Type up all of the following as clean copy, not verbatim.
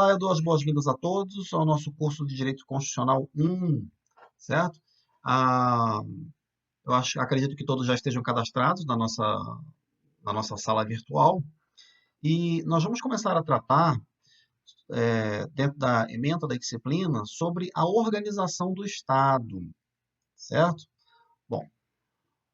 Olá, eu dou as boas-vindas a todos ao nosso curso de Direito Constitucional 1, certo? Ah, acredito que todos já estejam cadastrados na nossa sala virtual e nós vamos começar a tratar, dentro da ementa da disciplina, sobre a organização do Estado, certo? Bom,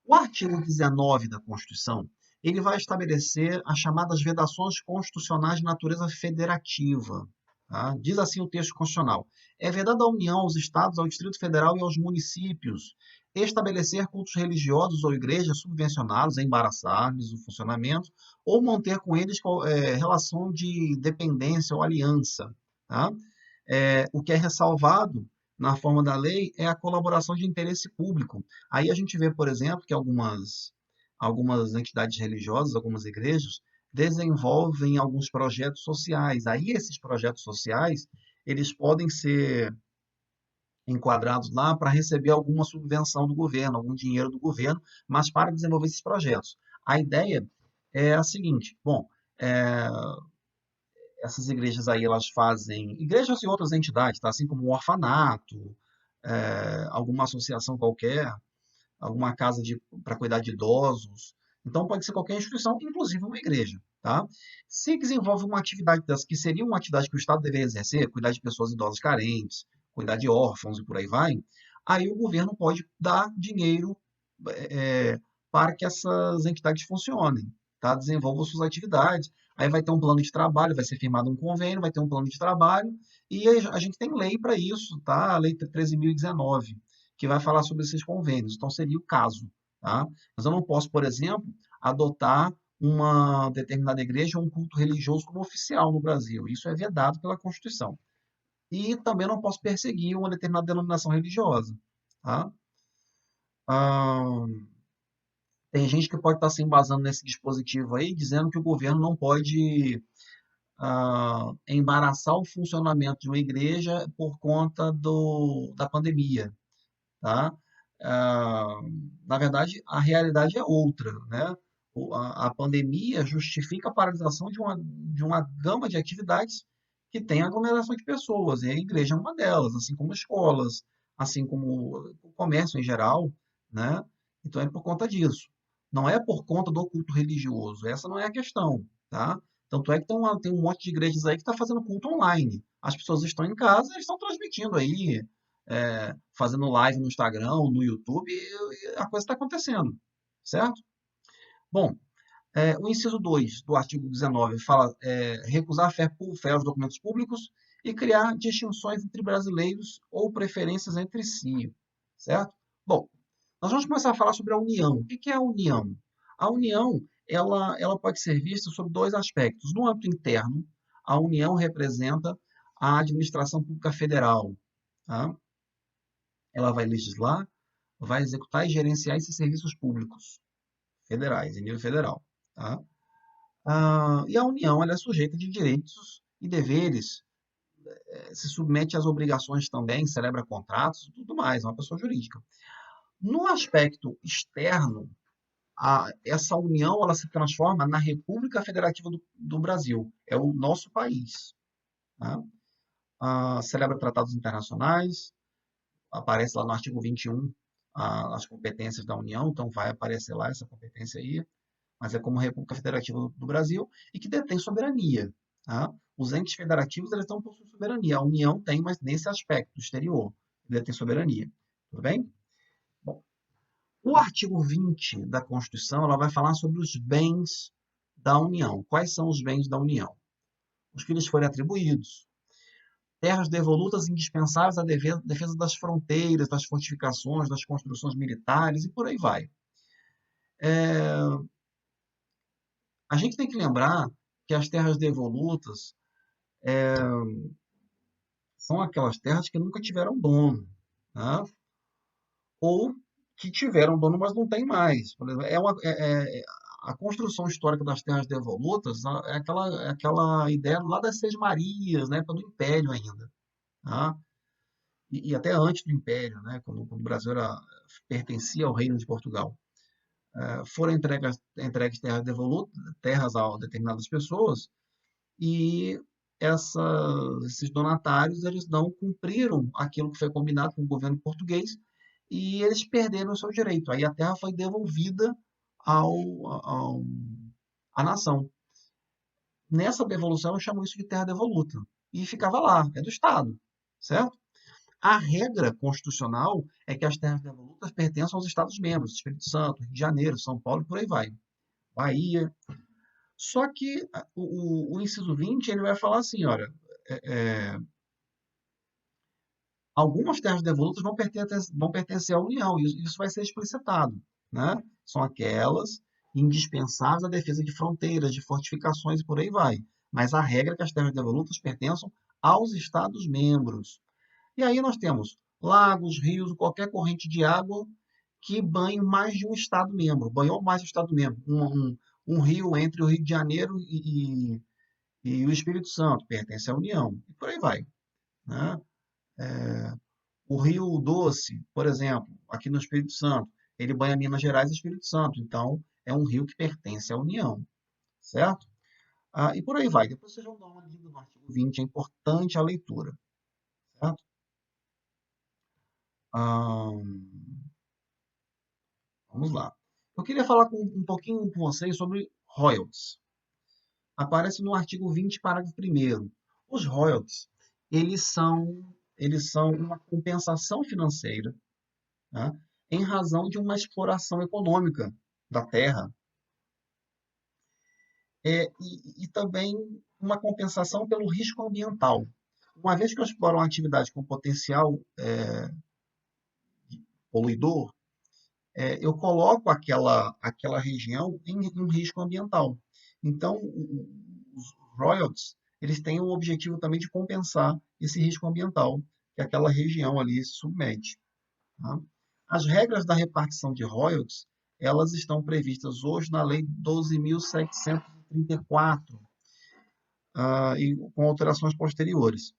o artigo 19 da Constituição, ele vai estabelecer as chamadas vedações constitucionais de natureza federativa. Tá? Diz assim o texto constitucional: é vedado à União, aos Estados, ao Distrito Federal e aos municípios estabelecer cultos religiosos ou igrejas subvencionados, embaraçar-lhes o funcionamento ou manter com eles relação de dependência ou aliança. Tá? O que é ressalvado na forma da lei é a colaboração de interesse público. Aí a gente vê, por exemplo, que algumas entidades religiosas, algumas igrejas, desenvolvem alguns projetos sociais. Aí esses projetos sociais, eles podem ser enquadrados lá para receber alguma subvenção do governo, algum dinheiro do governo, mas para desenvolver esses projetos. A ideia é a seguinte: bom, é, essas igrejas aí, elas fazem, igrejas e outras entidades, tá? Assim como um orfanato, alguma associação qualquer, alguma casa para cuidar de idosos. Então, pode ser qualquer instituição, inclusive uma igreja. Tá? Se desenvolve uma atividade dessa, que seria uma atividade que o Estado deveria exercer, cuidar de pessoas idosas carentes, cuidar de órfãos e por aí vai, aí o governo pode dar dinheiro é, para que essas entidades funcionem, tá? Desenvolvam suas atividades. Aí vai ter um plano de trabalho, vai ser firmado um convênio, vai ter um plano de trabalho, e a gente tem lei para isso, tá? A Lei 13.019, que vai falar sobre esses convênios. Então, seria o caso, tá? Mas eu não posso, por exemplo, adotar uma determinada igreja ou um culto religioso como oficial no Brasil. Isso é vedado pela Constituição. E também não posso perseguir uma determinada denominação religiosa, tá? Ah, tem gente que pode estar se embasando nesse dispositivo aí, dizendo que o governo não pode embaraçar o funcionamento de uma igreja por conta da pandemia, tá? Ah, na verdade, a realidade é outra, né? A pandemia justifica a paralisação de uma gama de atividades que tem aglomeração de pessoas, e a igreja é uma delas, assim como escolas, assim como o comércio em geral, né? Então é por conta disso. Não é por conta do culto religioso, essa não é a questão, tá? Tanto é que tem um monte de igrejas aí que está fazendo culto online. As pessoas estão em casa e estão transmitindo aí, fazendo live no Instagram, no YouTube, e a coisa está acontecendo, certo? Bom, o inciso 2 do artigo 19 fala recusar fé aos documentos públicos e criar distinções entre brasileiros ou preferências entre si, certo? Bom, nós vamos começar a falar sobre a união. O que é a união? A união, ela pode ser vista sob dois aspectos. No âmbito interno, a união representa a administração pública federal, tá? Ela vai legislar, vai executar e gerenciar esses serviços públicos federais, em nível federal. Tá? E a União ela é sujeita de direitos e deveres, se submete às obrigações também, celebra contratos e tudo mais, é uma pessoa jurídica. No aspecto externo, essa União ela se transforma na República Federativa do Brasil, é o nosso país. Tá? Celebra tratados internacionais, aparece lá no artigo 21 as competências da União, então vai aparecer lá essa competência aí, mas é como República Federativa do Brasil e que detém soberania. Tá? Os entes federativos eles não possuem soberania, a União tem, mas nesse aspecto exterior, ele detém soberania. Tudo bem? Bom, o artigo 20 da Constituição ela vai falar sobre os bens da União. Quais são os bens da União? Os que lhes forem atribuídos, terras devolutas indispensáveis à defesa das fronteiras, das fortificações, das construções militares e por aí vai. A gente tem que lembrar que as terras devolutas são aquelas terras que nunca tiveram dono, né? Ou que tiveram dono, mas não tem mais. Por exemplo, a construção histórica das terras devolutas é aquela ideia lá das Seis Marias, né, do Império ainda. Tá? E até antes do Império, né, quando o Brasil pertencia ao Reino de Portugal. Foram entregues terras devolutas, terras a determinadas pessoas, e esses donatários eles não cumpriram aquilo que foi combinado com o governo português e eles perderam o seu direito. Aí a terra foi devolvida ao, à nação. Nessa devolução, eu chamo isso de terra devoluta. E ficava lá, é do Estado, certo? A regra constitucional é que as terras devolutas pertencem aos Estados-membros, Espírito Santo, Rio de Janeiro, São Paulo e por aí vai. Bahia. Só que o inciso 20 ele vai falar assim, olha, é, é, algumas terras devolutas vão pertencer à União, e isso vai ser explicitado, né? São aquelas indispensáveis à defesa de fronteiras, de fortificações e por aí vai. Mas a regra é que as terras devolutas pertençam aos Estados-membros. E aí nós temos lagos, rios, qualquer corrente de água que banhe mais de um Estado-membro, banhou mais de um Estado-membro. Um rio entre o Rio de Janeiro e o Espírito Santo pertence à União, e por aí vai, né? O Rio Doce, por exemplo, aqui no Espírito Santo, ele banha Minas Gerais e Espírito Santo, então é um rio que pertence à União, certo? E por aí vai. Depois vocês vão dar uma lida no artigo 20, é importante a leitura, certo? Vamos lá. Eu queria falar um pouquinho com vocês sobre royalties. Aparece no artigo 20, parágrafo 1º. Os royalties, eles são uma compensação financeira, né, em razão de uma exploração econômica da terra e também uma compensação pelo risco ambiental. Uma vez que eu exploro uma atividade com potencial poluidor, eu coloco aquela região em um risco ambiental. Então, os royalties, eles têm o objetivo também de compensar esse risco ambiental que aquela região ali se submete. Tá? As regras da repartição de royalties, elas estão previstas hoje na Lei 12.734, e com alterações posteriores.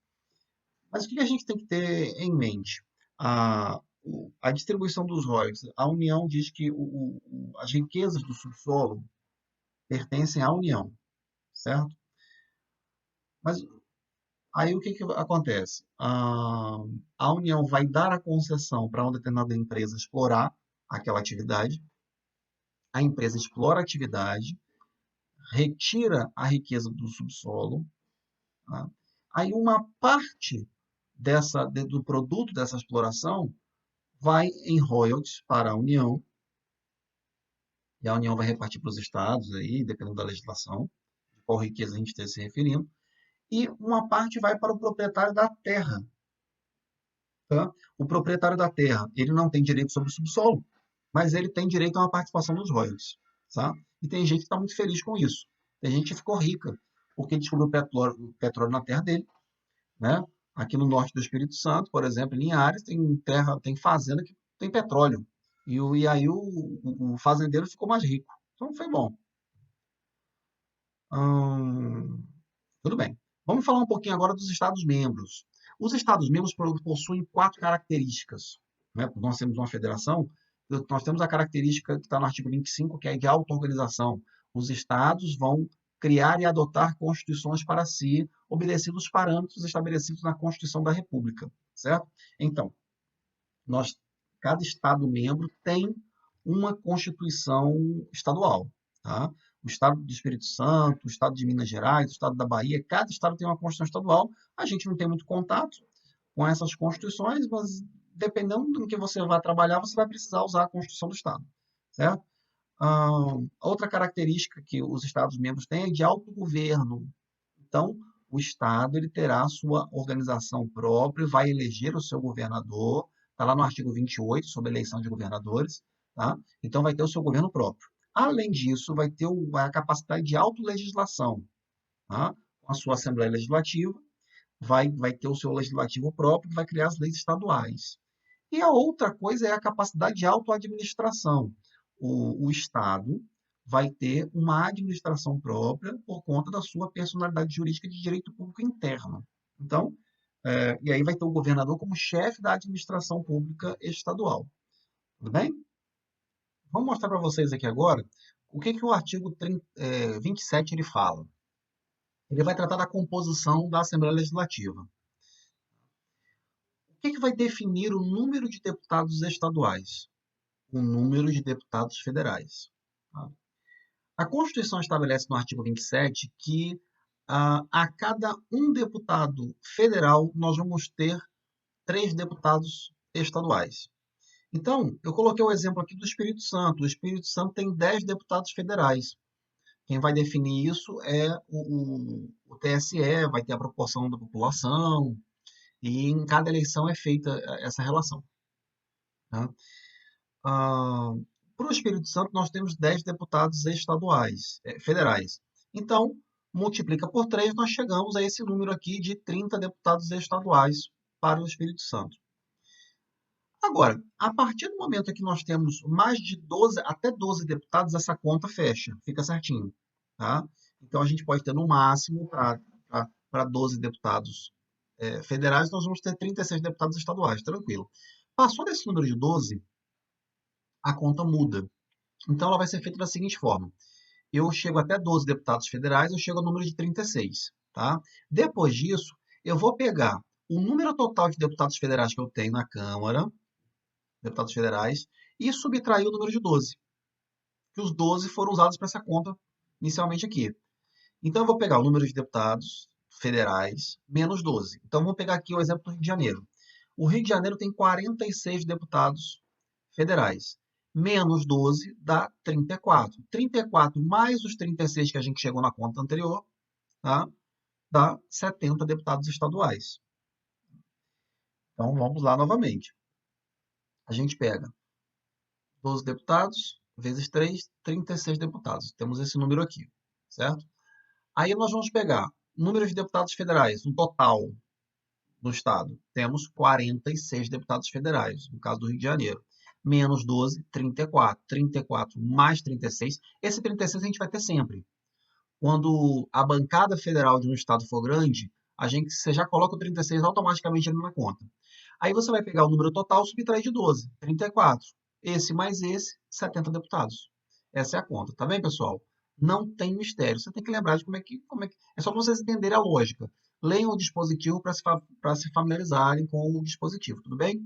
Mas o que a gente tem que ter em mente? A distribuição dos royalties. A União diz que as riquezas do subsolo pertencem à União, certo? Mas aí o que acontece? A União vai dar a concessão para uma determinada empresa explorar aquela atividade, a empresa explora a atividade, retira a riqueza do subsolo, tá? Aí uma parte do produto dessa exploração vai em royalties para a União, e a União vai repartir para os estados, aí, dependendo da legislação, de qual riqueza a gente esteja se referindo, e uma parte vai para o proprietário da terra. Tá? O proprietário da terra, ele não tem direito sobre o subsolo, mas ele tem direito a uma participação nos royalties. Tá? E tem gente que está muito feliz com isso. Tem gente que ficou rica, porque descobriu petróleo na terra dele. Né? Aqui no norte do Espírito Santo, por exemplo, em Linhares, tem fazenda que tem petróleo. E aí o fazendeiro ficou mais rico. Então foi bom. Hum, tudo bem. Vamos falar um pouquinho agora dos Estados-membros. Os Estados-membros possuem 4 características. Né? Nós temos uma federação, nós temos a característica que está no artigo 25, que é de auto-organização. Os Estados vão criar e adotar constituições para si, obedecendo os parâmetros estabelecidos na Constituição da República. Certo? Então, nós, cada Estado-membro tem uma Constituição estadual. Tá? O Estado do Espírito Santo, o Estado de Minas Gerais, o Estado da Bahia, cada Estado tem uma Constituição estadual. A gente não tem muito contato com essas Constituições, mas dependendo do que você vai trabalhar, você vai precisar usar a Constituição do Estado. Certo? Outra característica que os Estados-membros têm é de autogoverno. Então, o Estado ele terá a sua organização própria, vai eleger o seu governador, está lá no artigo 28, sobre eleição de governadores, tá? Então vai ter o seu governo próprio. Além disso, vai ter a capacidade de autolegislação, tá? Com a sua Assembleia Legislativa, vai ter o seu legislativo próprio, que vai criar as leis estaduais. E a outra coisa é a capacidade de autoadministração. O Estado vai ter uma administração própria por conta da sua personalidade jurídica de direito público interno. Então, e aí vai ter o governador como chefe da administração pública estadual. Tudo bem? Vamos mostrar para vocês aqui agora o que o artigo 27 ele fala. Ele vai tratar da composição da Assembleia Legislativa. O que vai definir o número de deputados estaduais? O número de deputados federais. Tá? A Constituição estabelece no artigo 27 que a cada um deputado federal nós vamos ter 3 deputados estaduais. Então, eu coloquei o exemplo aqui do Espírito Santo. O Espírito Santo tem 10 deputados federais. Quem vai definir isso é o TSE, vai ter a proporção da população, e em cada eleição é feita essa relação. Tá? Para o Espírito Santo, nós temos 10 deputados estaduais, federais. Então, multiplica por 3, nós chegamos a esse número aqui de 30 deputados estaduais para o Espírito Santo. Agora, a partir do momento que nós temos mais de 12, até 12 deputados, essa conta fecha, fica certinho. Tá? Então, a gente pode ter no máximo, para 12 deputados federais, nós vamos ter 36 deputados estaduais, tranquilo. Passou desse número de 12, a conta muda. Então, ela vai ser feita da seguinte forma. Eu chego até 12 deputados federais, eu chego ao número de 36. Tá? Depois disso, eu vou pegar o número total de deputados federais que eu tenho na Câmara, deputados federais, e subtrair o número de 12. Que os 12 foram usados para essa conta inicialmente aqui. Então, eu vou pegar o número de deputados federais menos 12. Então, vamos pegar aqui o exemplo do Rio de Janeiro. O Rio de Janeiro tem 46 deputados federais. Menos 12 dá 34. 34 mais os 36 que a gente chegou na conta anterior, tá? Dá 70 deputados estaduais. Então, vamos lá novamente. A gente pega 12 deputados vezes 3, 36 deputados. Temos esse número aqui, certo? Aí nós vamos pegar o número de deputados federais, um total no estado. Temos 46 deputados federais, no caso do Rio de Janeiro. Menos 12, 34. 34 mais 36. Esse 36 a gente vai ter sempre. Quando a bancada federal de um estado for grande, você já coloca o 36 automaticamente ali na conta. Aí você vai pegar o número total, subtrair de 12, 34. Esse mais esse, 70 deputados. Essa é a conta, tá bem, pessoal? Não tem mistério. Você tem que lembrar de como é que. É só para vocês entenderem a lógica. Leiam o dispositivo para se familiarizarem com o dispositivo, tudo bem?